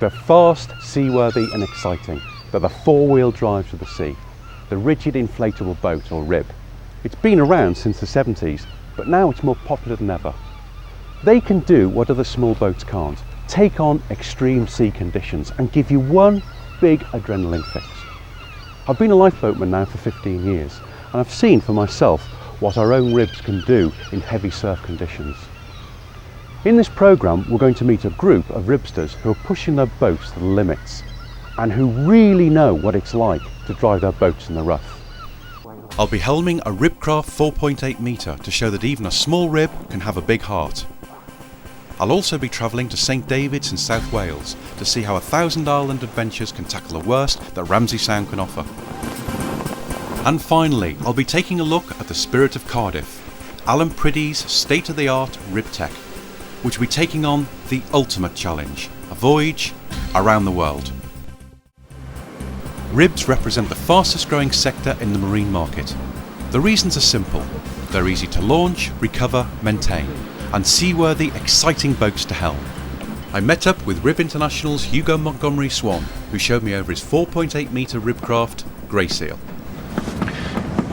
They're fast, seaworthy and exciting. They're the four-wheel drives of the sea, the rigid inflatable boat or RIB. It's been around since the 70s, but now it's more popular than ever. They can do what other small boats can't, take on extreme sea conditions and give you one big adrenaline fix. I've been a lifeboatman now for 15 years and I've seen for myself what our own RIBs can do in heavy surf conditions. In this programme we're going to meet a group of RIBsters who are pushing their boats to the limits and who really know what it's like to drive their boats in the rough. I'll be helming a Ribcraft 4.8 metre to show that even a small RIB can have a big heart. I'll also be travelling to St David's in South Wales to see how 1000 Island Adventures can tackle the worst that Ramsey Sound can offer. And finally, I'll be taking a look at the Spirit of Cardiff, Alan Priddy's state-of-the-art RIB tech, which will be taking on the ultimate challenge, a voyage around the world. RIBs represent the fastest growing sector in the marine market. The reasons are simple. They're easy to launch, recover, maintain, and seaworthy, exciting boats to helm. I met up with RIB International's Hugo Montgomery Swan, who showed me over his 4.8 metre Ribcraft Greyseal.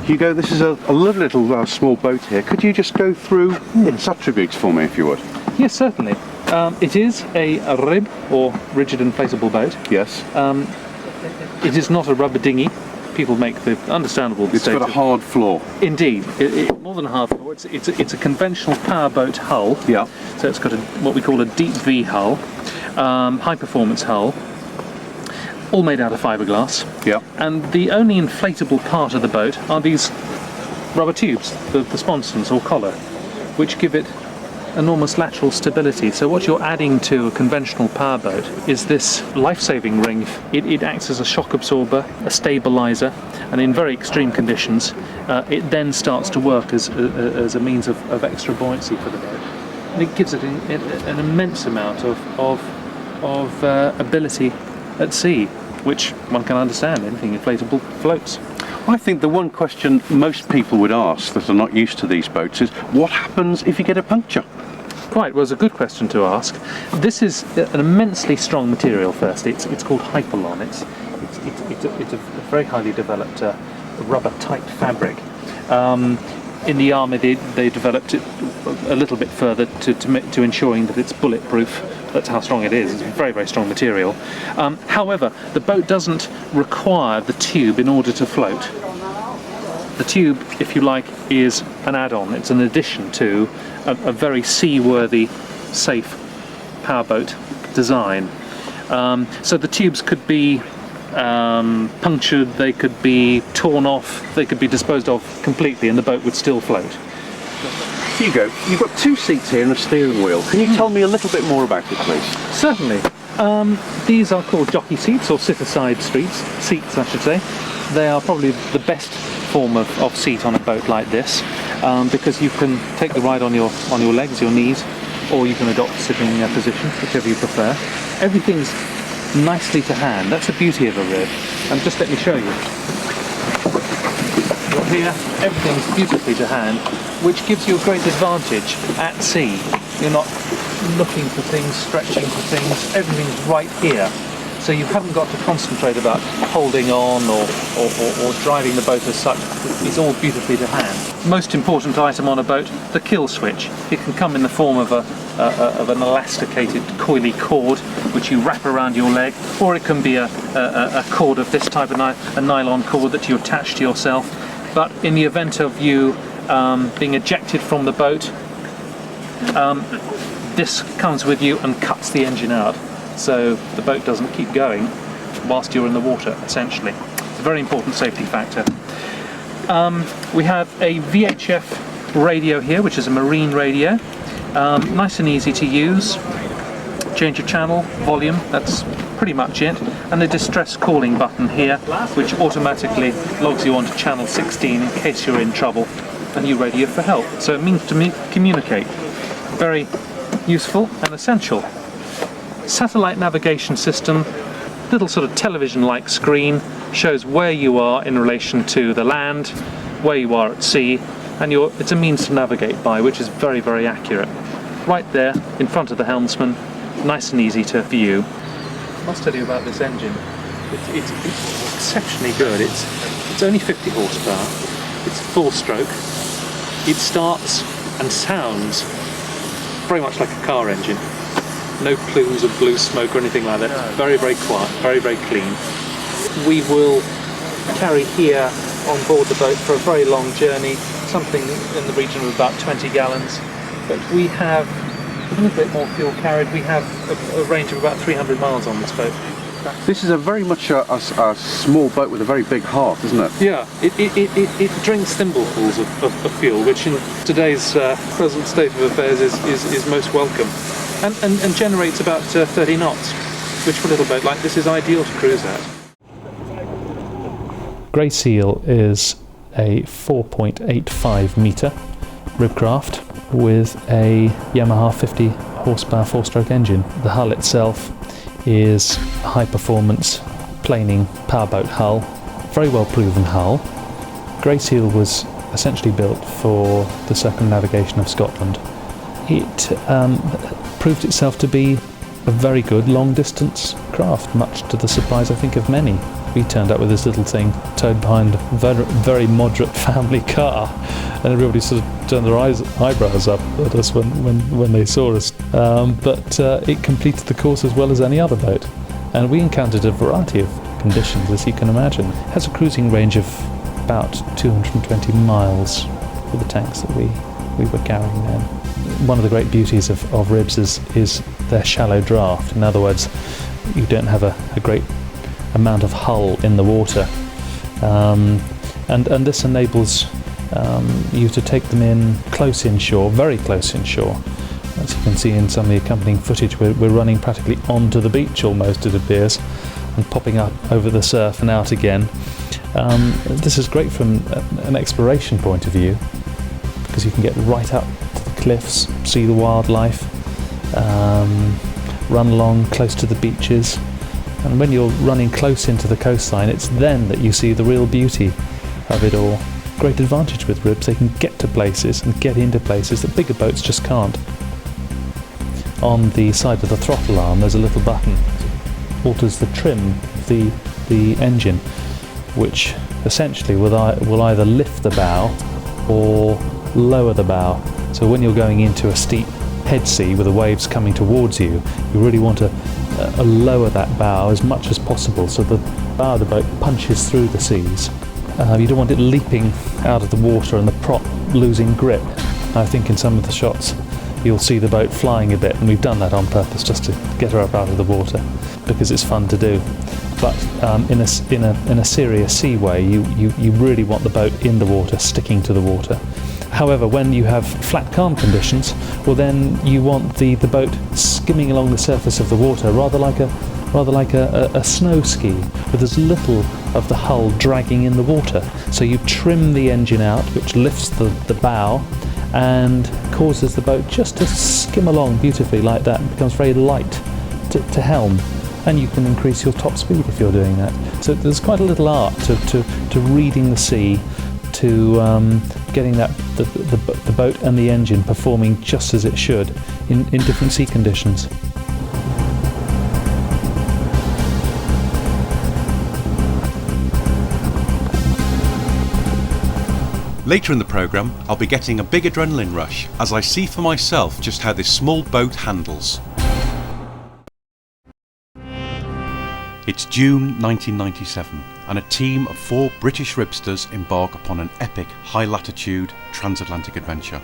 Hugo, this is a lovely little small boat here. Could you just go through its attributes for me if you would? Yes, certainly. It is a RIB, or rigid inflatable boat. Yes. It is not a rubber dinghy. People make the understandable mistake. It's got a hard floor. Indeed, more than a hard floor. It's a conventional powerboat hull. Yeah. So it's got what we call a deep V hull, high performance hull, all made out of fiberglass. Yeah. And the only inflatable part of the boat are these rubber tubes, the sponsons or collar, which give it enormous lateral stability. So what you're adding to a conventional powerboat is this life-saving ring. It acts as a shock absorber, a stabilizer, and in very extreme conditions it then starts to work as a means of extra buoyancy for the boat. And it gives it an immense amount of ability at sea, which one can understand. Anything inflatable floats. I think the one question most people would ask that are not used to these boats is, what happens if you get a puncture? Quite, was a good question to ask. This is an immensely strong material first. It's called Hypalon. It's a very highly developed rubber tight fabric. In the army they developed it a little bit further to ensuring that it's bulletproof. That's how strong it is. It's a very, very strong material. However, the boat doesn't require the tube in order to float. The tube, if you like, is an add-on. It's an addition to a very seaworthy, safe powerboat design. So the tubes could be punctured, they could be torn off, they could be disposed of completely, and the boat would still float. Hugo, you've got two seats here and a steering wheel. Can you tell me a little bit more about it, please? Certainly. These are called jockey seats, or sit-aside seats, I should say. They are probably the best form of seat on a boat like this, because you can take the ride on your legs, your knees, or you can adopt a sitting position, whichever you prefer. Everything's nicely to hand. That's the beauty of a RIB. And just let me show you. Here, everything's beautifully to hand, which gives you a great advantage at sea. You're not looking for things, stretching for things, everything's right here. So you haven't got to concentrate about holding on or driving the boat as such. It's all beautifully to hand. Most important item on a boat, the kill switch. It can come in the form of an elasticated coily cord which you wrap around your leg, or it can be a cord of this type, a nylon cord that you attach to yourself. But in the event of you being ejected from the boat, this comes with you and cuts the engine out, so the boat doesn't keep going whilst you're in the water, essentially. It's a very important safety factor. We have a VHF radio here, which is a marine radio. Nice and easy to use. Change of channel, volume, that's pretty much it. And the distress calling button here, which automatically logs you onto channel 16 in case you're in trouble and you radio for help. So it means to communicate. Very useful and essential. Satellite navigation system, little sort of television-like screen, shows where you are in relation to the land, where you are at sea, and it's a means to navigate by, which is very, very accurate. Right there in front of the helmsman, nice and easy to view. must tell you about this engine. It's exceptionally good. It's only 50 horsepower. It's full stroke. It starts and sounds very much like a car engine. No plumes of blue smoke or anything like that. It's very, very quiet, very, very clean. We will carry here on board the boat for a very long journey, something in the region of about 20 gallons. But we have a little bit more fuel carried. We have a range of about 300 miles on this boat. This is a very much a small boat with a very big heart, isn't it? Yeah, it drinks thimblefuls of fuel, which in today's present state of affairs is most welcome, and generates about 30 knots, which for a little boat like this is ideal to cruise at. Grey Seal is a 4.85 metre ribcraft with a Yamaha 50 horsepower four-stroke engine. The hull itself is a high-performance planing powerboat hull, very well proven hull. Grey Seal was essentially built for the circumnavigation of Scotland. It proved itself to be a very good long-distance craft, much to the surprise, I think, of many. We turned up with this little thing towed behind a very moderate family car, and everybody sort of turned their eyebrows up at us when they saw us. But it completed the course as well as any other boat, and we encountered a variety of conditions, as you can imagine. It has a cruising range of about 220 miles for the tanks that we were carrying then. One of the great beauties of ribs is their shallow draft. In other words, you don't have a great amount of hull in the water, and this enables you to take them in close inshore, very close inshore. As you can see in some of the accompanying footage, we're running practically onto the beach almost, it appears, and popping up over the surf and out again. This is great from an exploration point of view, because you can get right up to the cliffs, see the wildlife, run along close to the beaches. And when you're running close into the coastline, it's then that you see the real beauty of it all. Great advantage with ribs, they can get to places and get into places that bigger boats just can't. On the side of the throttle arm there's a little button that alters the trim of the engine, which essentially will either lift the bow or lower the bow. So when you're going into a steep head sea with the waves coming towards you, you really want to lower that bow as much as possible so the bow of the boat punches through the seas. You don't want it leaping out of the water and the prop losing grip. I think in some of the shots you'll see the boat flying a bit, and we've done that on purpose just to get her up out of the water because it's fun to do. But in a serious seaway, you really want the boat in the water, sticking to the water. However, when you have flat calm conditions, well then you want the boat skimming along the surface of the water, rather like a snow ski, with as little of the hull dragging in the water. So you trim the engine out, which lifts the bow and causes the boat just to skim along beautifully like that. It becomes very light to helm, and you can increase your top speed if you're doing that. So there's quite a little art to reading the sea, to getting the boat and the engine performing just as it should in different sea conditions. Later in the programme, I'll be getting a big adrenaline rush as I see for myself just how this small boat handles. It's June 1997 and a team of 4 British ribsters embark upon an epic high-latitude transatlantic adventure.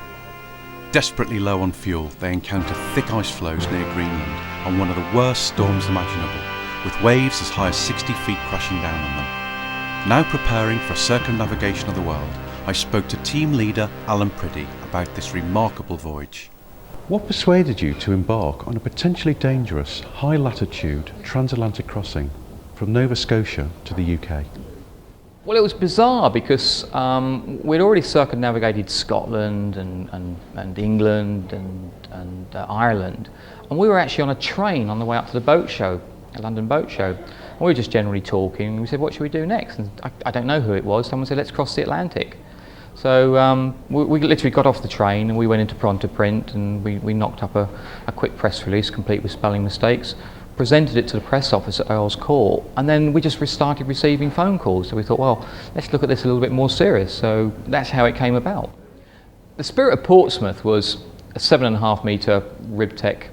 Desperately low on fuel, they encounter thick ice floes near Greenland on one of the worst storms imaginable, with waves as high as 60 feet crashing down on them. Now preparing for a circumnavigation of the world, I spoke to team leader Alan Priddy about this remarkable voyage. What persuaded you to embark on a potentially dangerous high-latitude transatlantic crossing from Nova Scotia to the UK? Well, it was bizarre because we'd already circumnavigated Scotland and England and Ireland, and we were actually on a train on the way up to the boat show, a London boat show. And we were just generally talking, and we said, what should we do next? And I don't know who it was. Someone said, let's cross the Atlantic. So we literally got off the train and we went into Pronto Print, and we knocked up a quick press release complete with spelling mistakes. presented it to the press office at Earl's Court, and then we just started receiving phone calls. So we thought, well, let's look at this a little bit more serious. So that's how it came about. The Spirit of Portsmouth was a 7.5 metre Ribtech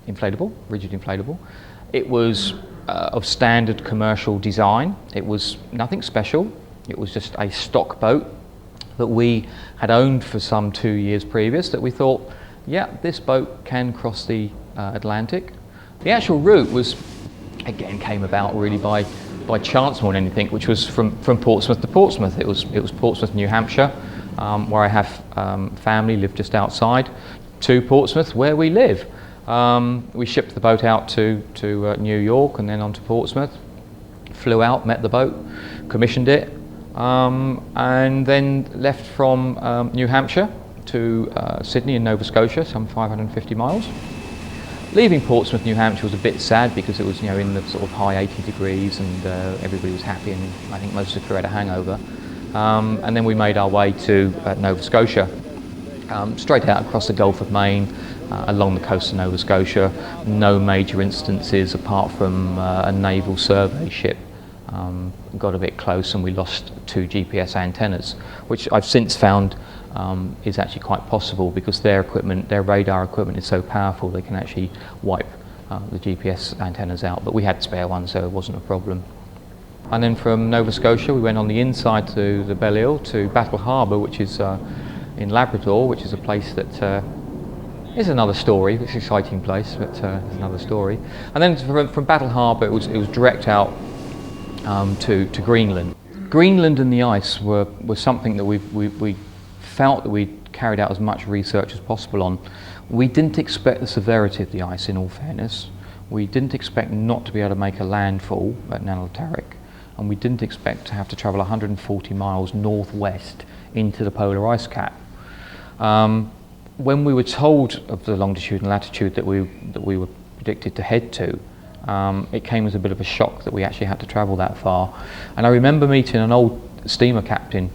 inflatable, rigid inflatable. It was of standard commercial design. It was nothing special. It was just a stock boat that we had owned for some 2 years previous, that we thought, yeah, this boat can cross the Atlantic. The actual route was, again, came about really by chance more than anything, which was from Portsmouth to Portsmouth. It was Portsmouth, New Hampshire, where I have family, live just outside, to Portsmouth, where we live. We shipped the boat out to New York and then on to Portsmouth, flew out, met the boat, commissioned it, and then left from New Hampshire to Sydney in Nova Scotia, some 550 miles. Leaving Portsmouth, New Hampshire was a bit sad because it was, you know, in the sort of high 80 degrees and everybody was happy, and I think most of the crew had a hangover. And then we made our way to Nova Scotia, straight out across the Gulf of Maine, along the coast of Nova Scotia. No major instances apart from a naval survey ship got a bit close and we lost 2 GPS antennas, which I've since found is actually quite possible because their equipment, their radar equipment, is so powerful they can actually wipe the GPS antennas out. But we had spare ones, so it wasn't a problem. And then from Nova Scotia we went on the inside to the Belle-Île, to Battle Harbour, which is in Labrador, which is a place that is another story. It's an exciting place, but it's another story. And then from Battle Harbour it was direct out to Greenland. Greenland and the ice were something that we felt that we carried out as much research as possible on. We didn't expect the severity of the ice, in all fairness. We didn't expect not to be able to make a landfall at Nanaltarik, and we didn't expect to have to travel 140 miles northwest into the polar ice cap. When we were told of the longitude and latitude that we were predicted to head to, it came as a bit of a shock that we actually had to travel that far. And I remember meeting an old steamer captain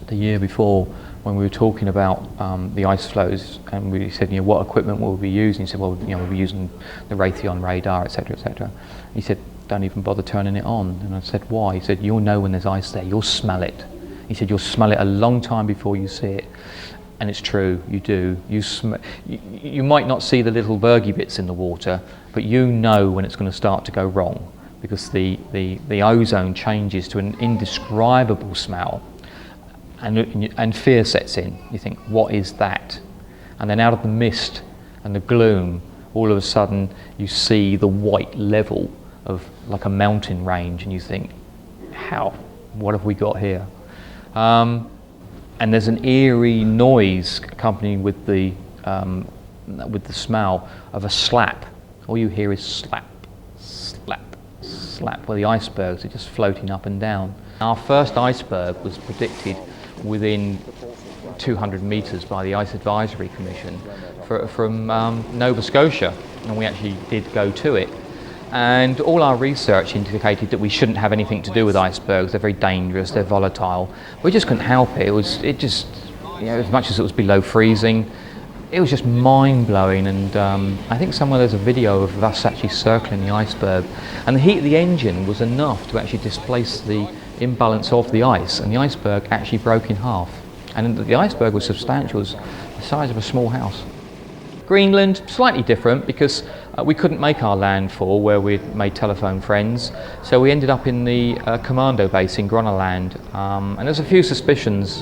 the year before when we were talking about the ice flows, and we said, you know, what equipment will we be using? He said, well, you know, we'll be using the Raytheon radar, etc., etc. He said, don't even bother turning it on. And I said, why? He said, you'll know when there's ice there, you'll smell it. He said, you'll smell it a long time before you see it. And it's true, you do. You might not see the little bergy bits in the water, but you know when it's going to start to go wrong, because the ozone changes to an indescribable smell, and fear sets in. You think, what is that? And then out of the mist and the gloom, all of a sudden you see the white level of like a mountain range, and you think, what have we got here? And there's an eerie noise accompanying with the smell of a slap. All you hear is slap, slap, slap, where the icebergs are just floating up and down. Our first iceberg was predicted within 200 metres by the Ice Advisory Commission from Nova Scotia, and we actually did go to it. And all our research indicated that we shouldn't have anything to do with icebergs. They're very dangerous, they're volatile. We just couldn't help it. It just, you know, as much as it was below freezing, it was just mind-blowing. And I think somewhere there's a video of us actually circling the iceberg, and the heat of the engine was enough to actually displace the imbalance of the ice, and the iceberg actually broke in half. And the iceberg was substantial, it was the size of a small house. Greenland, slightly different, because we couldn't make our landfall where we'd made telephone friends, so we ended up in the commando base in Groenland, and there's a few suspicions.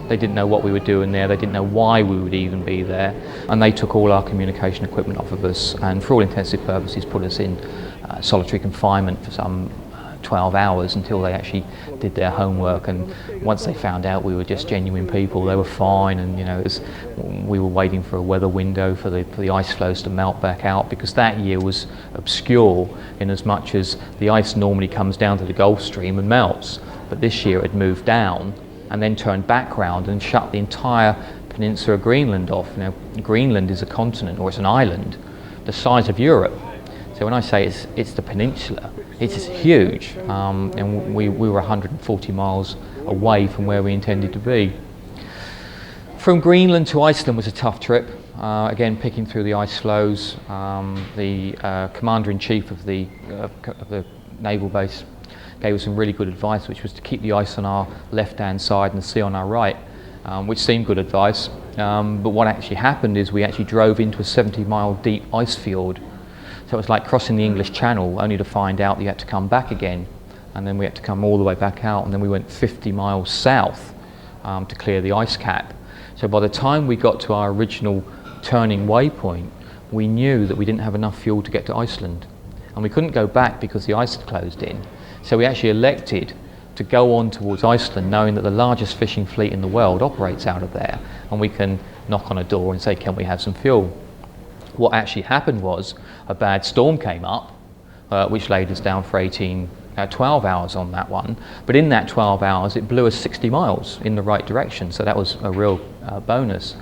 They didn't know what we were doing there, they didn't know why we would even be there, and they took all our communication equipment off of us, and for all intensive purposes put us in solitary confinement for some 12 hours until they actually did their homework. And once they found out we were just genuine people, they were fine. And you know, we were waiting for a weather window for the ice flows to melt back out, because that year was obscure in as much as the ice normally comes down to the Gulf Stream and melts, but this year it had moved down and then turned back round and shut the entire peninsula of Greenland off. You know, Greenland is a continent, or it's an island the size of Europe. So when I say it's the peninsula, it's huge, and we were 140 miles away from where we intended to be. From Greenland to Iceland was a tough trip. again picking through the ice floes. The Commander-in-Chief of the naval base gave us some really good advice, which was to keep the ice on our left-hand side and the sea on our right, which seemed good advice. But what actually happened is we actually drove into a 70-mile deep ice fiord. So it was like crossing the English Channel, only to find out that you had to come back again. And then we had to come all the way back out, and then we went 50 miles south to clear the ice cap. So by the time we got to our original turning waypoint, we knew that we didn't have enough fuel to get to Iceland. And we couldn't go back because the ice had closed in. So we actually elected to go on towards Iceland, knowing that the largest fishing fleet in the world operates out of there, and we can knock on a door and say, can we have some fuel? What actually happened was a bad storm came up, which laid us down for 12 hours on that one. But in that 12 hours, it blew us 60 miles in the right direction, so that was a real bonus.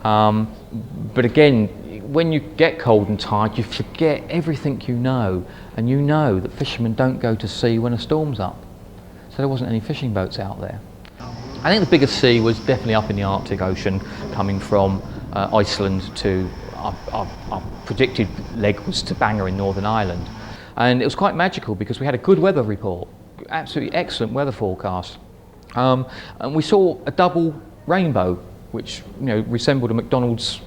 But again, when you get cold and tired, you forget everything you know, and you know that fishermen don't go to sea when a storm's up. So there wasn't any fishing boats out there. I think the biggest sea was definitely up in the Arctic Ocean, coming from Iceland to our predicted leg was to Bangor in Northern Ireland. And it was quite magical because we had a good weather report, absolutely excellent weather forecast. And we saw a double rainbow, which resembled a McDonald's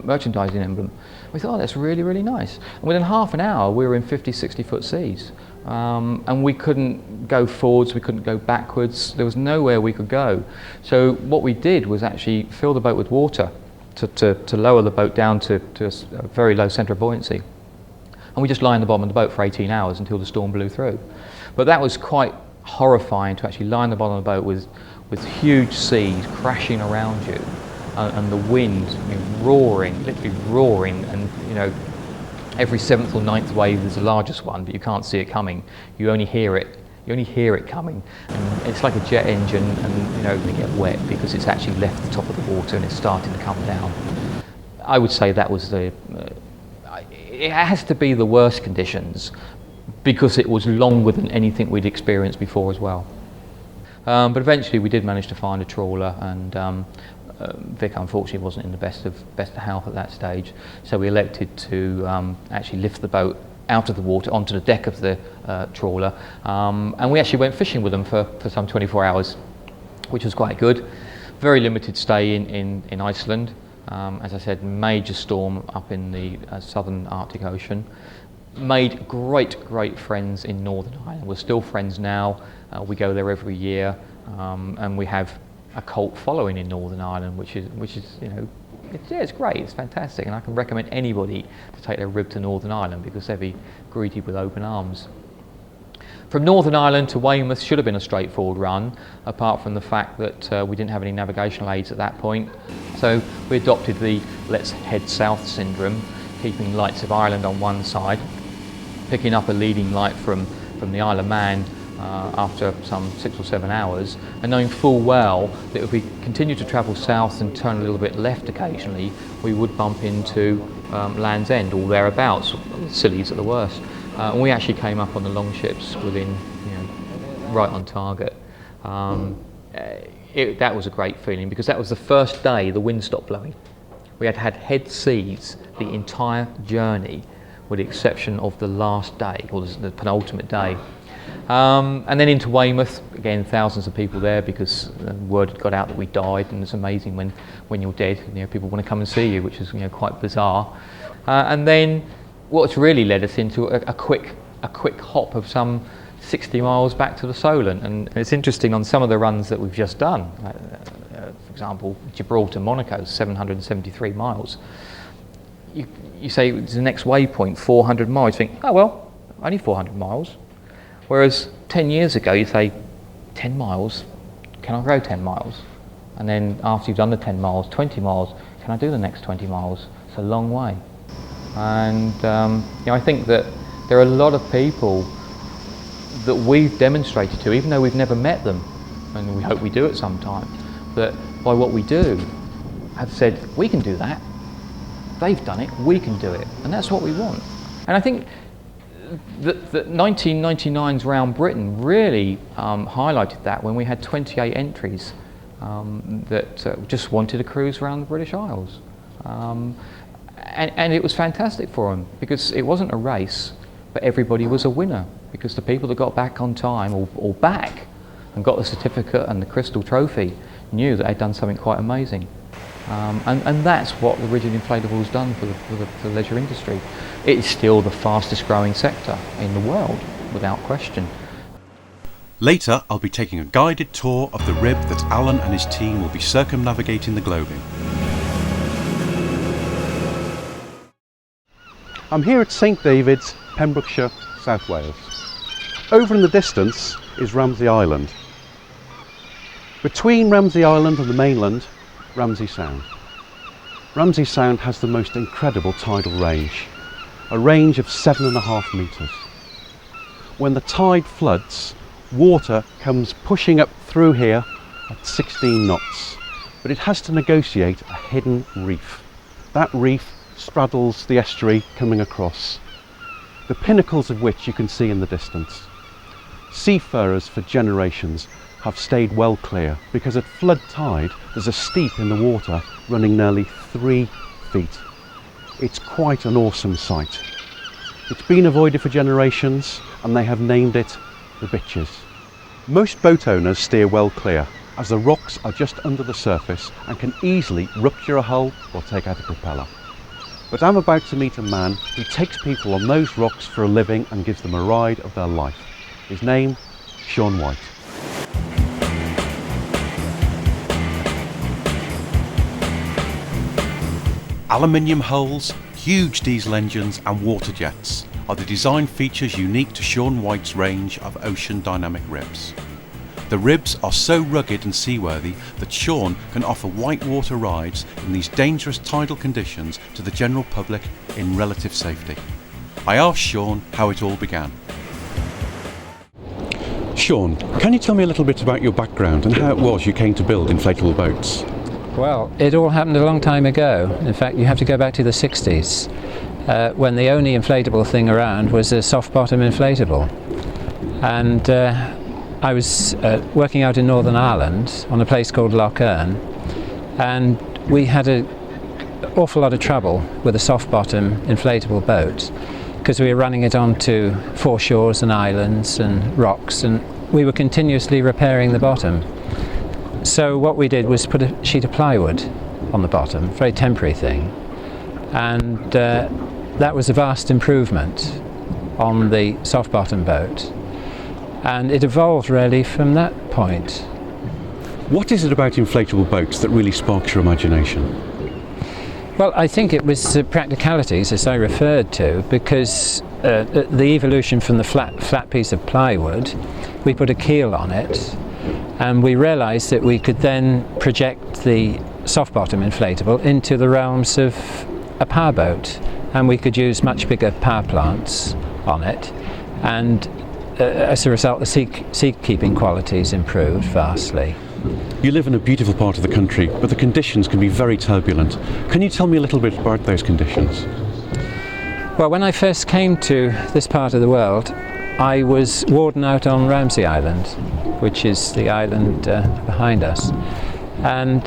merchandising emblem. We thought, oh, that's really, really nice. And within half an hour, we were in 50, 60-foot seas. And we couldn't go forwards, we couldn't go backwards, there was nowhere we could go. So what we did was actually fill the boat with water to lower the boat down to a very low centre of buoyancy. And we just lay on the bottom of the boat for 18 hours until the storm blew through. But that was quite horrifying, to actually lie on the bottom of the boat with huge seas crashing around you, and the wind roaring, literally roaring, and every 7th or 9th wave is the largest one, but you can't see it coming. You only hear it. You only hear it coming, and it's like a jet engine, and they get wet because it's actually left the top of the water and it's starting to come down. I would say that was it has to be the worst conditions, because it was longer than anything we'd experienced before as well. But eventually we did manage to find a trawler, and Vic unfortunately wasn't in the best of health at that stage, so we elected to actually lift the boat out of the water onto the deck of the trawler, and we actually went fishing with them for some 24 hours, which was quite good. Very limited stay in Iceland. As I said, major storm up in the southern Arctic Ocean. Made great friends in Northern Ireland. We're still friends now. We go there every year, and we have a cult following in Northern Ireland, which is it's great, it's fantastic, and I can recommend anybody to take their rib to Northern Ireland because they'll be greeted with open arms. From Northern Ireland to Weymouth should have been a straightforward run, apart from the fact that we didn't have any navigational aids at that point. So we adopted the let's head south syndrome, keeping lights of Ireland on one side, picking up a leading light from the Isle of Man after some 6 or 7 hours, and knowing full well that if we continue to travel south and turn a little bit left occasionally, we would bump into Land's End or thereabouts, Scillies at the worst. And we actually came up on the longships within, right on target. That was a great feeling because that was the first day the wind stopped blowing. We had head seas the entire journey, with the exception of the last day, or the penultimate day. And then into Weymouth, again, thousands of people there because word had got out that we died, and it's amazing when you're dead, people want to come and see you, which is quite bizarre. And then what's really led us into a quick hop of some 60 miles back to the Solent, and it's interesting on some of the runs that we've just done. For example, Gibraltar, Monaco, 773 miles. You say it's the next waypoint, 400 miles. You think, oh well, only 400 miles. Whereas 10 years ago, you say, 10 miles, can I go 10 miles? And then after you've done the 10 miles, 20 miles, can I do the next 20 miles? It's a long way. And I think that there are a lot of people that we've demonstrated to, even though we've never met them, and we hope we do at some time, that by what we do, have said, we can do that. They've done it, we can do it. And that's what we want. And I think that 1999's Round Britain really highlighted that when we had 28 entries that just wanted to cruise around the British Isles. And it was fantastic for them because it wasn't a race, but everybody was a winner because the people that got back on time or back and got the certificate and the crystal trophy knew that they'd done something quite amazing. And that's what the rigid inflatable has done for the leisure industry. It's still the fastest growing sector in the world, without question. Later, I'll be taking a guided tour of the rib that Alan and his team will be circumnavigating the globe in. I'm here at St David's, Pembrokeshire, South Wales. Over in the distance is Ramsey Island. Between Ramsey Island and the mainland, Ramsey Sound. Ramsey Sound has the most incredible tidal range, a range of 7.5 metres. When the tide floods, water comes pushing up through here at 16 knots, but it has to negotiate a hidden reef. That reef straddles the estuary coming across, the pinnacles of which you can see in the distance. Seafarers for generations have stayed well clear because at flood tide there's a steep in the water running nearly 3 feet. It's quite an awesome sight. It's been avoided for generations and they have named it the Bitches. Most boat owners steer well clear as the rocks are just under the surface and can easily rupture a hull or take out a propeller. But I'm about to meet a man who takes people on those rocks for a living and gives them a ride of their life. His name, Sean White. Aluminium hulls, huge diesel engines and water jets are the design features unique to Sean White's range of ocean dynamic ribs. The ribs are so rugged and seaworthy that Sean can offer whitewater rides in these dangerous tidal conditions to the general public in relative safety. I asked Sean how it all began. Sean, can you tell me a little bit about your background and how it was you came to build inflatable boats? Well, it all happened a long time ago. In fact, you have to go back to the 60s when the only inflatable thing around was a soft bottom inflatable. And I was working out in Northern Ireland on a place called Lough Erne, and we had an awful lot of trouble with a soft bottom inflatable boat because we were running it onto foreshores and islands and rocks, and we were continuously repairing the bottom. So what we did was put a sheet of plywood on the bottom, very temporary thing, and that was a vast improvement on the soft bottom boat, and it evolved really from that point. What is it about inflatable boats that really sparks your imagination? Well, I think it was practicalities, as I referred to, because the evolution from the flat piece of plywood, we put a keel on it, and we realised that we could then project the soft bottom inflatable into the realms of a powerboat, and we could use much bigger power plants on it, and as a result the sea-keeping qualities improved vastly. You live in a beautiful part of the country, but the conditions can be very turbulent. Can you tell me a little bit about those conditions? Well, when I first came to this part of the world, I was warden out on Ramsey Island, which is the island behind us, and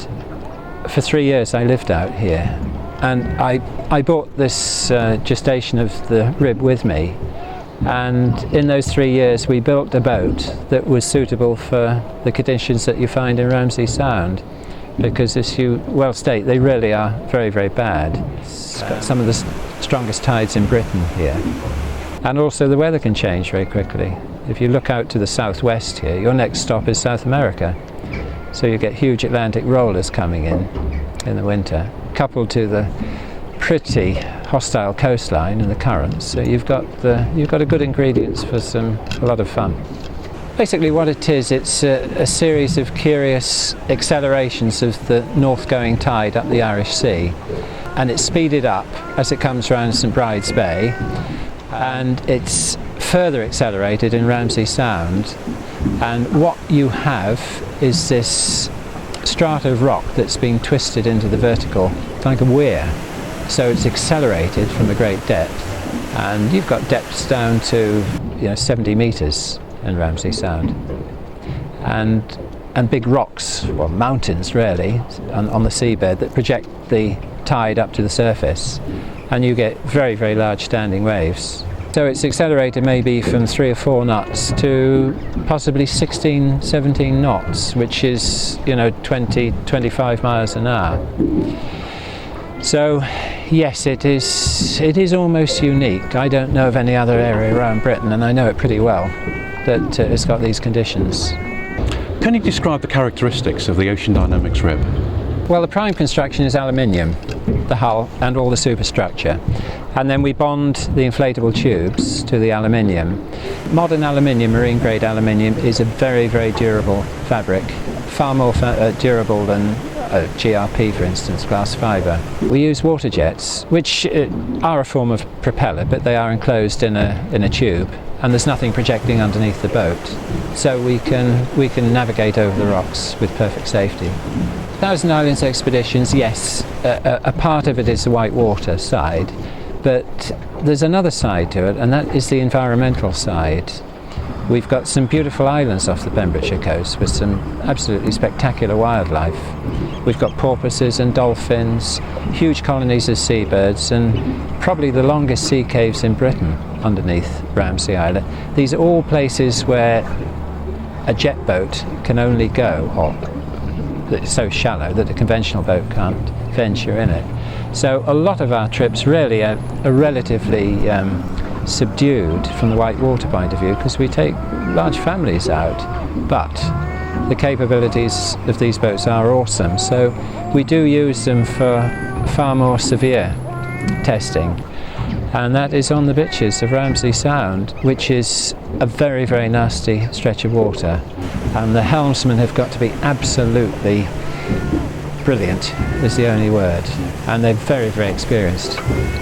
for 3 years I lived out here, and I brought this gestation of the rib with me, and in those 3 years we built a boat that was suitable for the conditions that you find in Ramsey Sound, because as you well state, they really are very, very bad. It's got some of the strongest tides in Britain here. And also the weather can change very quickly. If you look out to the southwest here, your next stop is South America. So you get huge Atlantic rollers coming in the winter, coupled to the pretty hostile coastline and the currents. So you've got a good ingredients for a lot of fun. Basically what it is, it's a series of curious accelerations of the north-going tide up the Irish Sea, and it's speeded up as it comes around St Bride's Bay, and it's further accelerated in Ramsey Sound, and what you have is this strata of rock that's been twisted into the vertical, like a weir. So it's accelerated from a great depth, and you've got depths down to 70 metres in Ramsey Sound, and big rocks, well mountains really, on the seabed that project the tide up to the surface, and you get very, very large standing waves. So it's accelerated maybe from 3 or 4 knots to possibly 16, 17 knots, which is, 20, 25 miles an hour. So yes, it is almost unique. I don't know of any other area around Britain, and I know it pretty well, that has got these conditions. Can you describe the characteristics of the Ocean Dynamics rib? Well, the prime construction is aluminium, the hull and all the superstructure. And then we bond the inflatable tubes to the aluminium. Modern aluminium, marine grade aluminium, is a very, very durable fabric, far more durable than GRP, for instance, glass fibre. We use water jets, which are a form of propeller, but they are enclosed in a tube, and there's nothing projecting underneath the boat. So we can navigate over the rocks with perfect safety. Thousand Islands expeditions, yes, a part of it is the white water side, but there's another side to it, and that is the environmental side. We've got some beautiful islands off the Pembrokeshire coast with some absolutely spectacular wildlife. We've got porpoises and dolphins, huge colonies of seabirds, and probably the longest sea caves in Britain underneath Ramsey Island. These are all places where a jet boat can only go, or it's so shallow that a conventional boat can't venture in it. So a lot of our trips really are relatively subdued from the white water point of view, because we take large families out, but the capabilities of these boats are awesome, so we do use them for far more severe testing, and that is on the beaches of Ramsey Sound, which is a very, very nasty stretch of water, and the helmsmen have got to be absolutely brilliant is the only word, and they're very, very experienced.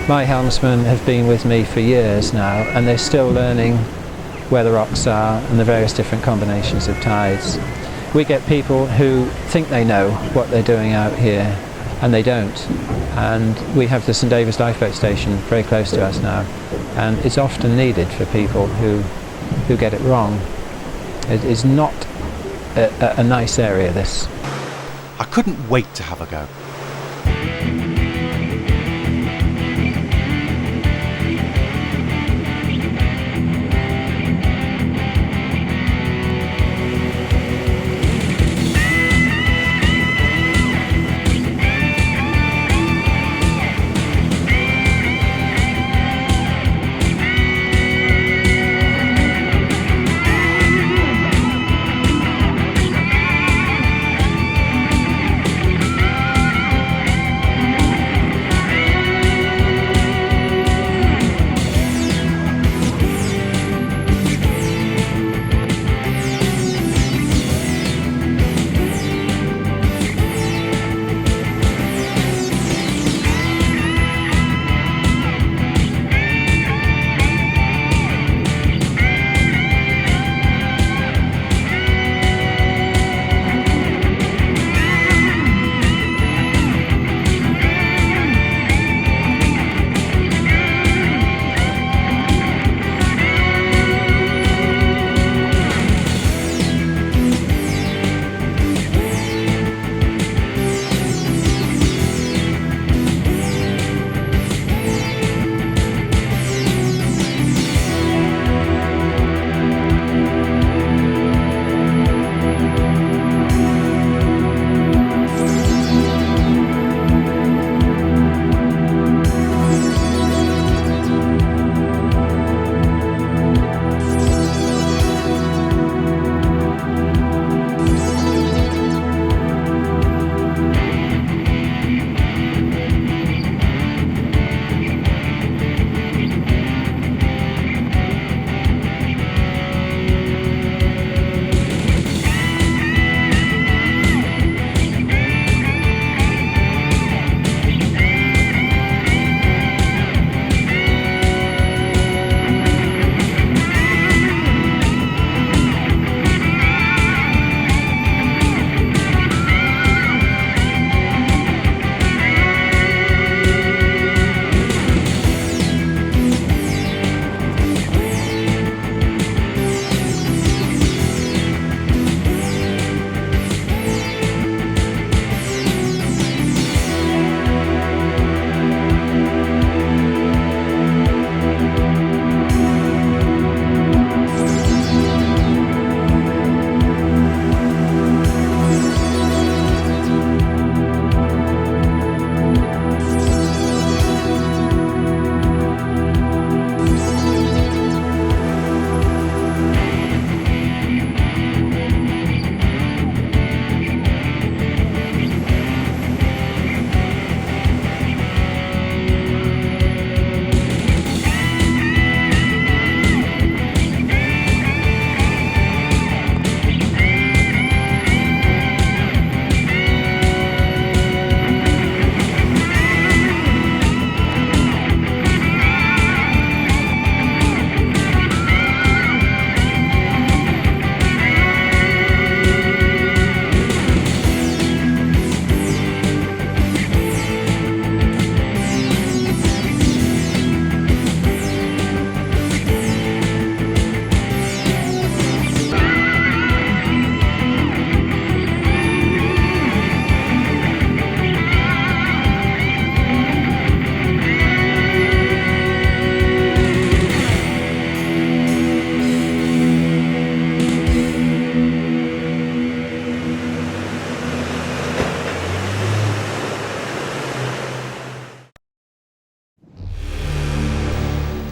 My helmsmen have been with me for years now, and they're still learning where the rocks are and the various different combinations of tides. We get people who think they know what they're doing out here, and they don't. And we have the St David's Lifeboat Station very close to us now, and it's often needed for people who get it wrong. It is not a nice area, this. I couldn't wait to have a go.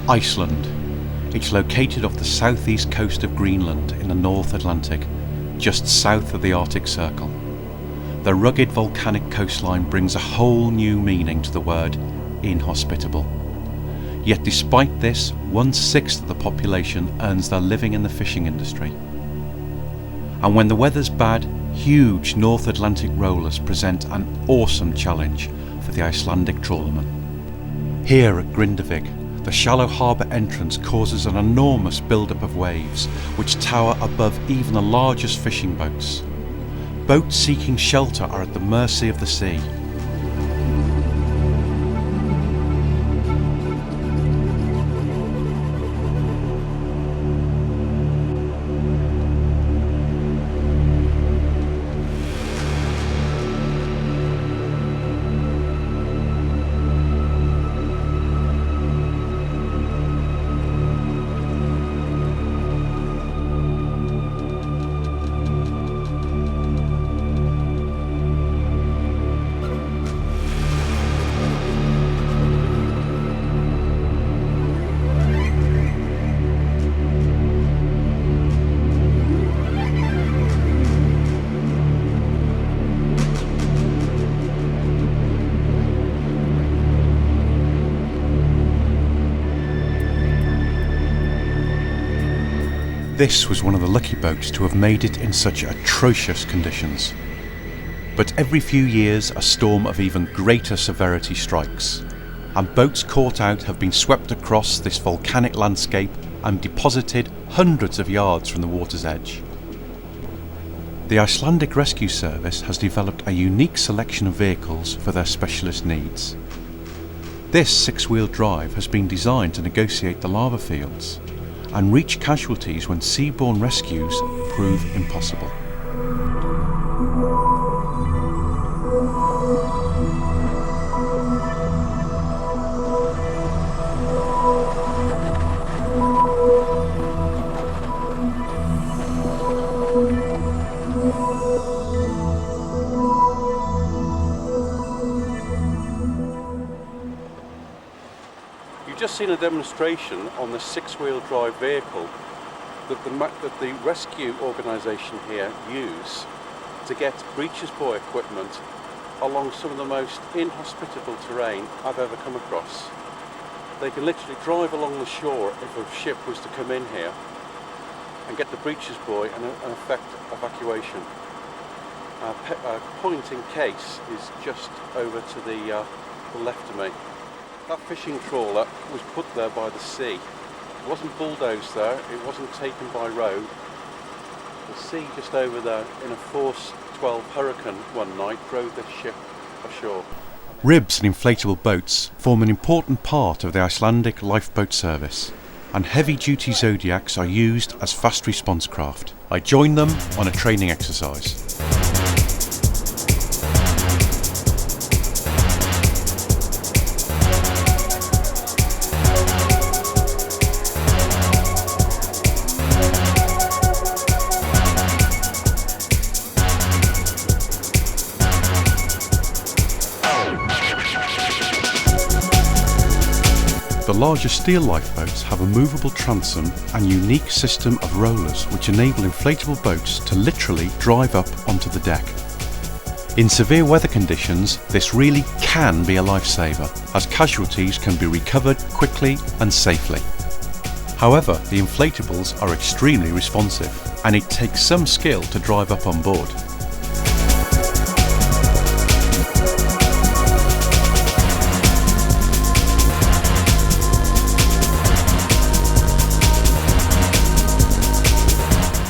Iceland. It's located off the southeast coast of Greenland in the North Atlantic, just south of the Arctic Circle. The rugged volcanic coastline brings a whole new meaning to the word inhospitable. Yet despite this, 1/6 of the population earns their living in the fishing industry. And when the weather's bad, huge North Atlantic rollers present an awesome challenge for the Icelandic trawlerman. Here at Grindavik, the shallow harbour entrance causes an enormous build-up of waves, which tower above even the largest fishing boats. Boats seeking shelter are at the mercy of the sea. This was one of the lucky boats to have made it in such atrocious conditions. But every few years a storm of even greater severity strikes, and boats caught out have been swept across this volcanic landscape and deposited hundreds of yards from the water's edge. The Icelandic Rescue Service has developed a unique selection of vehicles for their specialist needs. This 6-wheel drive has been designed to negotiate the lava fields and reach casualties when seaborne rescues prove impossible. You've just seen a demonstration on the 6-wheel drive vehicle that the rescue organisation here use to get breeches buoy equipment along some of the most inhospitable terrain I've ever come across. They can literally drive along the shore if a ship was to come in here and get the breeches buoy and effect evacuation. Our point in case is just over to the left of me. That fishing trawler was put there by the sea. It wasn't bulldozed there, it wasn't taken by road. The sea just over there in a force 12 hurricane one night drove this ship ashore. Ribs and inflatable boats form an important part of the Icelandic lifeboat service, and heavy-duty Zodiacs are used as fast response craft. I joined them on a training exercise. The larger steel lifeboats have a movable transom and unique system of rollers which enable inflatable boats to literally drive up onto the deck. In severe weather conditions, this really can be a lifesaver, as casualties can be recovered quickly and safely. However, the inflatables are extremely responsive, and it takes some skill to drive up on board.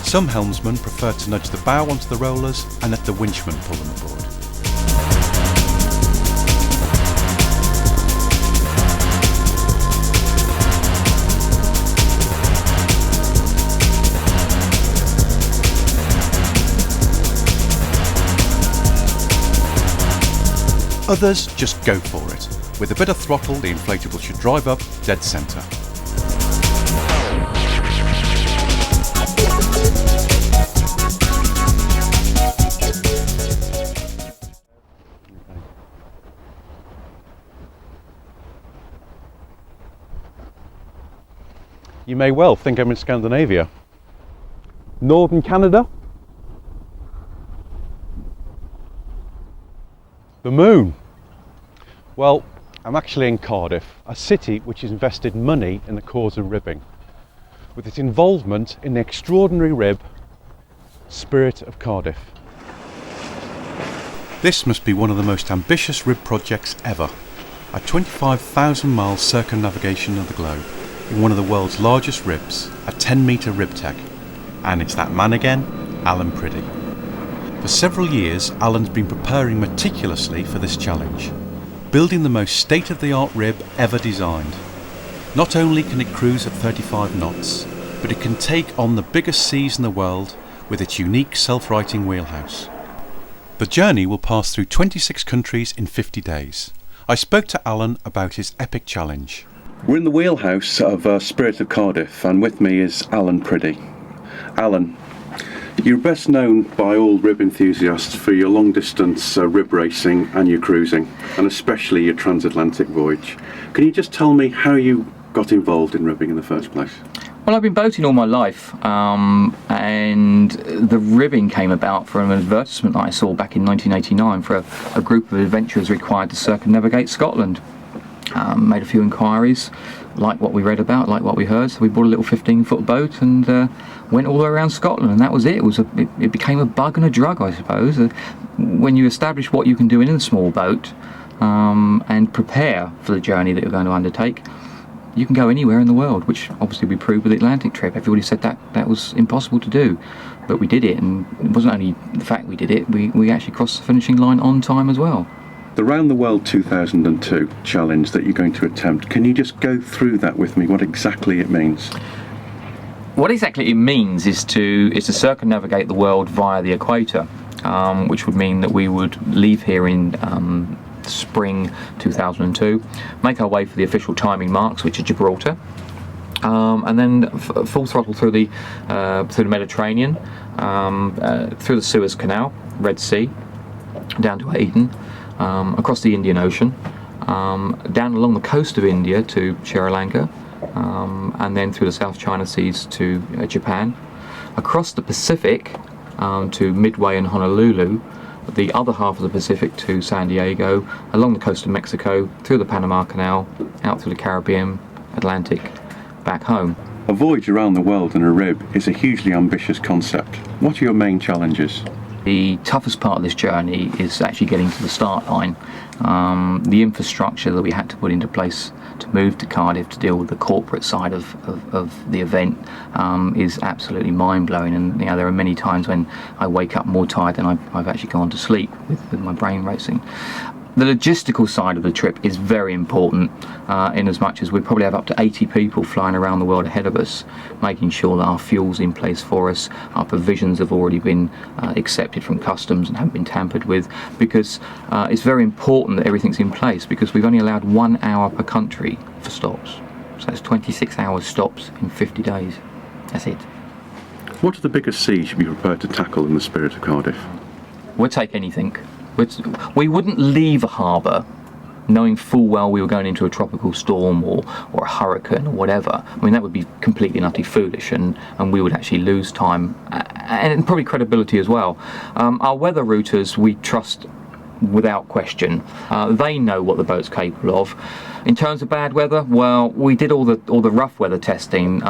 Some helmsmen prefer to nudge the bow onto the rollers and let the winchman pull them aboard. Others just go for it. With a bit of throttle, the inflatable should drive up dead centre. You may well think I'm in Scandinavia. Northern Canada? The moon? Well, I'm actually in Cardiff, a city which has invested money in the cause of ribbing, with its involvement in the extraordinary rib, Spirit of Cardiff. This must be one of the most ambitious rib projects ever. A 25,000-mile circumnavigation of the globe in one of the world's largest ribs, a 10-metre rib tag. And it's that man again, Alan Priddy. For several years, Alan's been preparing meticulously for this challenge, building the most state-of-the-art rib ever designed. Not only can it cruise at 35 knots, but it can take on the biggest seas in the world with its unique self-righting wheelhouse. The journey will pass through 26 countries in 50 days. I spoke to Alan about his epic challenge. We're in the wheelhouse of Spirit of Cardiff, and with me is Alan Priddy. Alan, you're best known by all rib enthusiasts for your long-distance rib racing and your cruising, and especially your transatlantic voyage. Can you just tell me how you got involved in ribbing in the first place? Well, I've been boating all my life, and the ribbing came about from an advertisement that I saw back in 1989 for a group of adventurers required to circumnavigate Scotland. Made a few inquiries, liked what we read about, liked what we heard, so we bought a little 15-foot boat and went all the way around Scotland, and that was it. It became a bug and a drug, I suppose. When you establish what you can do in a small boat and prepare for the journey that you're going to undertake, you can go anywhere in the world, which obviously we proved with the Atlantic trip. Everybody said that was impossible to do, but we did it, and it wasn't only the fact we did it, we actually crossed the finishing line on time as well. The Round the World 2002 challenge that you're going to attempt, can you just go through that with me, what exactly it means? What exactly it means is to circumnavigate the world via the equator, which would mean that we would leave here in spring 2002, make our way for the official timing marks, which are Gibraltar, and then full throttle through the Mediterranean, through the Suez Canal, Red Sea, down to Aden, across the Indian Ocean, down along the coast of India to Sri Lanka, and then through the South China Seas to Japan, across the Pacific to Midway and Honolulu, the other half of the Pacific to San Diego, along the coast of Mexico, through the Panama Canal, out through the Caribbean, Atlantic, back home. A voyage around the world in a rib is a hugely ambitious concept. What are your main challenges? The toughest part of this journey is actually getting to the start line. The infrastructure that we had to put into place to move to Cardiff to deal with the corporate side of the event is absolutely mind-blowing, and there are many times when I wake up more tired than I've actually gone to sleep with my brain racing. The logistical side of the trip is very important, in as much as we probably have up to 80 people flying around the world ahead of us, making sure that our fuel's in place for us, our provisions have already been accepted from customs and haven't been tampered with, because it's very important that everything's in place, because we've only allowed 1 hour per country for stops. So it's 26 hours stops in 50 days. That's it. What are the biggest seas you'd be prepared to tackle in the Spirit of Cardiff? We'll take anything. We wouldn't leave a harbour knowing full well we were going into a tropical storm or a hurricane or whatever. I mean, that would be completely and utterly foolish, and we would actually lose time and probably credibility as well. Our weather routers we trust without question. They know what the boat's capable of. In terms of bad weather, well, we did all the rough weather testing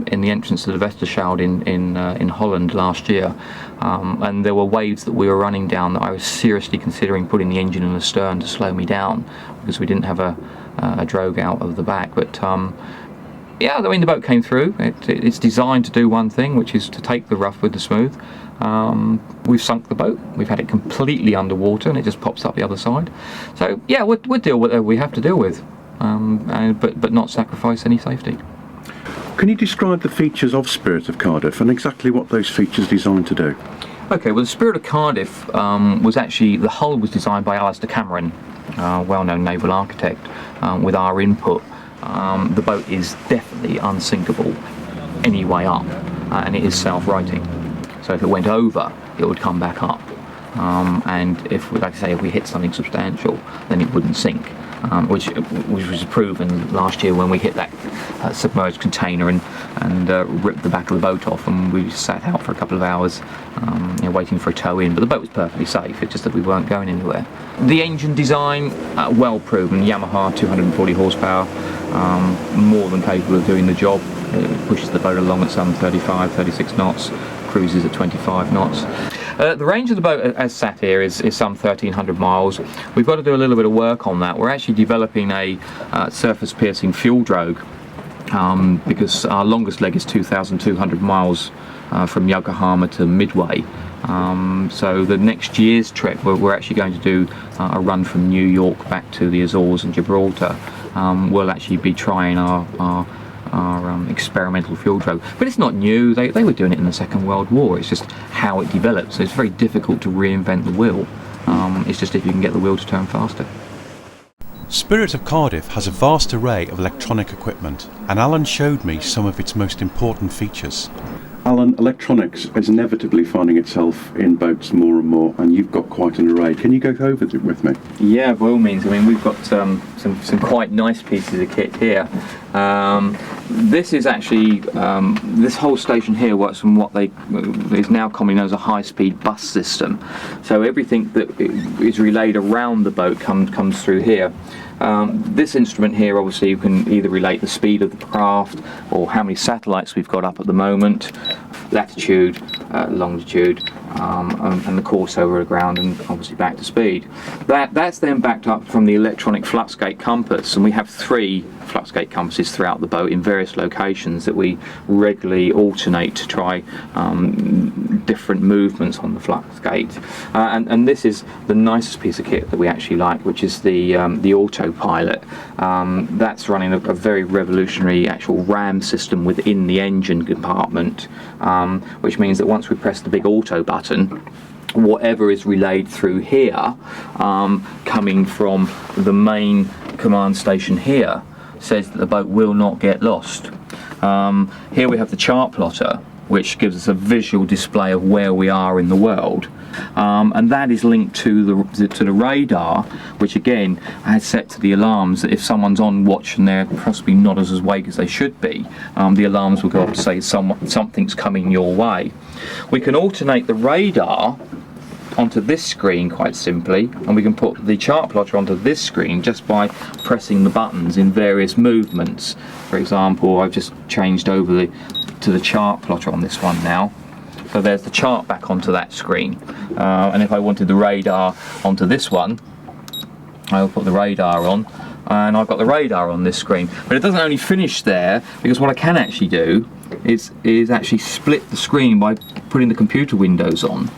in the entrance to the Westerschelde in Holland last year, and there were waves that we were running down that I was seriously considering putting the engine in the stern to slow me down, because we didn't have a drogue out of the back. But yeah, I mean, the boat came through. It's designed to do one thing, which is to take the rough with the smooth. We've sunk the boat, we've had it completely underwater, and it just pops up the other side. So yeah, we'll deal with whatever we have to deal with, but not sacrifice any safety. Can you describe the features of Spirit of Cardiff and exactly what those features are designed to do? Okay, well, the Spirit of Cardiff was actually, the hull was designed by Alistair Cameron, well-known naval architect, with our input. The boat is definitely unsinkable any way up, and it is self-righting. So if it went over, it would come back up. And if, like I say, if we hit something substantial, then it wouldn't sink. which was proven last year when we hit that submerged container and ripped the back of the boat off, and we sat out for a couple of hours waiting for a tow in, but the boat was perfectly safe. It's just that we weren't going anywhere. The engine design, well proven. Yamaha, 240 horsepower, more than capable of doing the job. It pushes the boat along at some 35, 36 knots, cruises at 25 knots. The range of the boat as sat here is some 1,300 miles. We've got to do a little bit of work on that. We're actually developing a surface piercing fuel drogue because our longest leg is 2,200 miles from Yokohama to Midway. So the next year's trip we're actually going to do a run from New York back to the Azores and Gibraltar. We'll actually be trying our experimental fuel drogue, but it's not new. They were doing it in the Second World War. It's just how it developed, so it's very difficult to reinvent the wheel. It's just if you can get the wheel to turn faster. Spirit of Cardiff has a vast array of electronic equipment, and Alan showed me some of its most important features. Alan, electronics is inevitably finding itself in boats more and more, and you've got quite an array. Can you go over it with me? Yeah, by all means. I mean, we've got some quite nice pieces of kit here. This is actually, this whole station here works from what is now commonly known as a high-speed bus system. So everything that is relayed around the boat comes through here. This instrument here, obviously, you can either relate the speed of the craft or how many satellites we've got up at the moment, latitude, longitude, and the course over the ground, and obviously back to speed. That's then backed up from the electronic fluxgate compass, and we have 3 fluxgate compasses throughout the boat in various locations that we regularly alternate to try different movements on the fluxgate. And this is the nicest piece of kit that we actually like, which is the autopilot. That's running a very revolutionary actual RAM system within the engine compartment, which means that once we press the big auto button, whatever is relayed through here, coming from the main command station here, says that the boat will not get lost. Here we have the chart plotter, which gives us a visual display of where we are in the world, and that is linked to the radar, which again has set to the alarms that if someone's on watch and they're possibly not as awake as they should be, the alarms will go up to say something's coming your way. We can alternate the radar onto this screen quite simply, and we can put the chart plotter onto this screen just by pressing the buttons in various movements. For example, I've just changed over to the chart plotter on this one now, so there's the chart back onto that screen, and if I wanted the radar onto this one, I'll put the radar on, and I've got the radar on this screen. But it doesn't only finish there, because what I can actually do is actually split the screen by putting the computer windows on,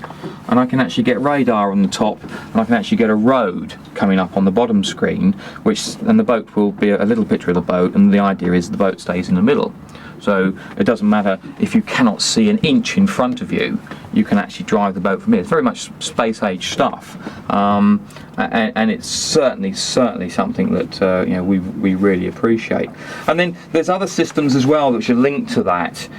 and I can actually get radar on the top, and I can actually get a road coming up on the bottom screen, and the boat will be a little picture of the boat, and the idea is the boat stays in the middle. So it doesn't matter if you cannot see an inch in front of you, you can actually drive the boat from here. It's very much space age stuff, and it's certainly something that we really appreciate. And then there's other systems as well which are linked to that.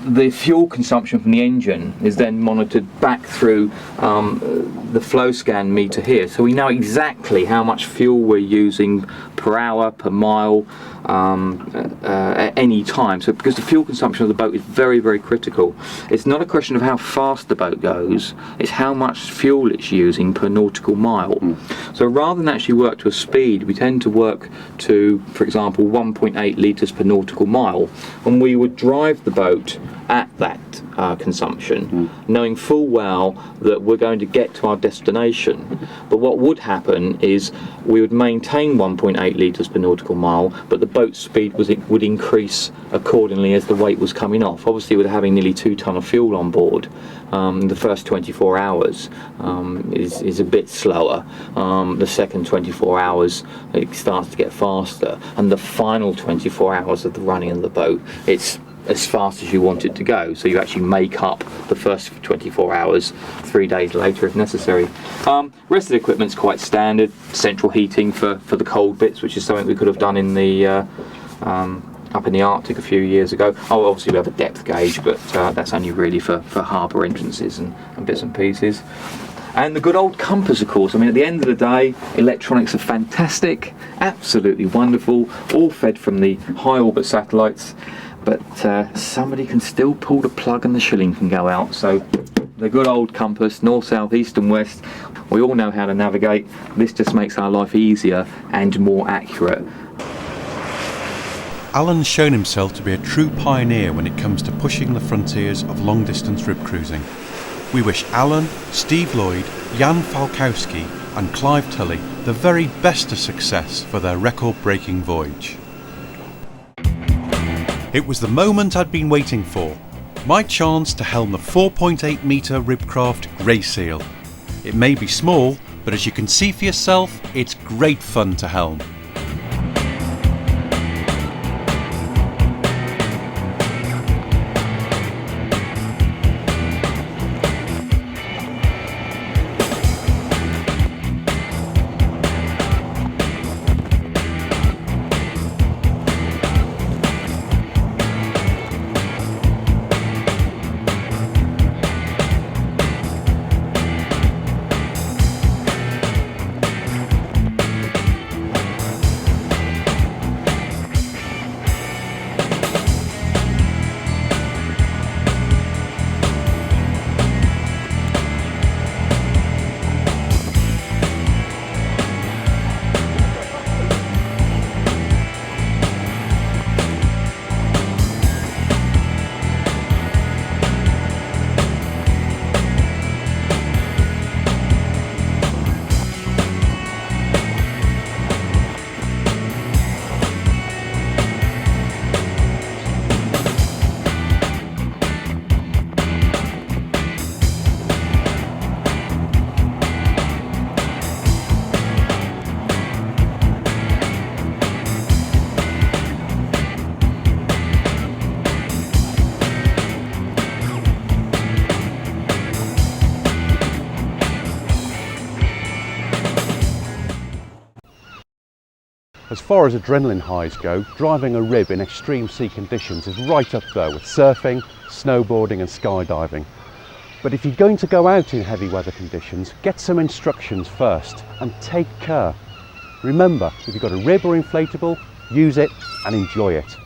The fuel consumption from the engine is then monitored back through the flow scan meter here, so we know exactly how much fuel we're using per hour, per mile, at any time. So because the fuel consumption of the boat is very, very critical, it's not a question of how fast the boat goes, it's how much fuel it's using per nautical mile. So rather than actually work to a speed, we tend to work to, for example, 1.8 litres per nautical mile, and we would drive the boat at that consumption, knowing full well that we're going to get to our destination. But what would happen is we would maintain 1.8 litres per nautical mile, but the boat speed would increase accordingly as the weight was coming off. Obviously, with having nearly 2 tonne of fuel on board, the first 24 hours is a bit slower. The second 24 hours it starts to get faster, and the final 24 hours of the running of the boat, it's as fast as you want it to go, so you actually make up the first 24 hours 3 days later if necessary. Rest of the equipment's quite standard. Central heating for the cold bits, which is something we could have done in the up in the Arctic a few years ago. Oh, obviously we have a depth gauge, but that's only really for harbour entrances and bits and pieces. And the good old compass, of course. I mean, at the end of the day, electronics are fantastic, absolutely wonderful, all fed from the high orbit satellites, but somebody can still pull the plug and the shilling can go out. So the good old compass, north, south, east and west, we all know how to navigate. This just makes our life easier and more accurate. Alan's shown himself to be a true pioneer when it comes to pushing the frontiers of long-distance rib cruising. We wish Alan, Steve Lloyd, Jan Falkowski and Clive Tully the very best of success for their record-breaking voyage. It was the moment I'd been waiting for, my chance to helm the 4.8 metre Ribcraft Greyseal. It may be small, but as you can see for yourself, it's great fun to helm. As far as adrenaline highs go, driving a rib in extreme sea conditions is right up there with surfing, snowboarding and skydiving. But if you're going to go out in heavy weather conditions, get some instructions first and take care. Remember, if you've got a rib or inflatable, use it and enjoy it.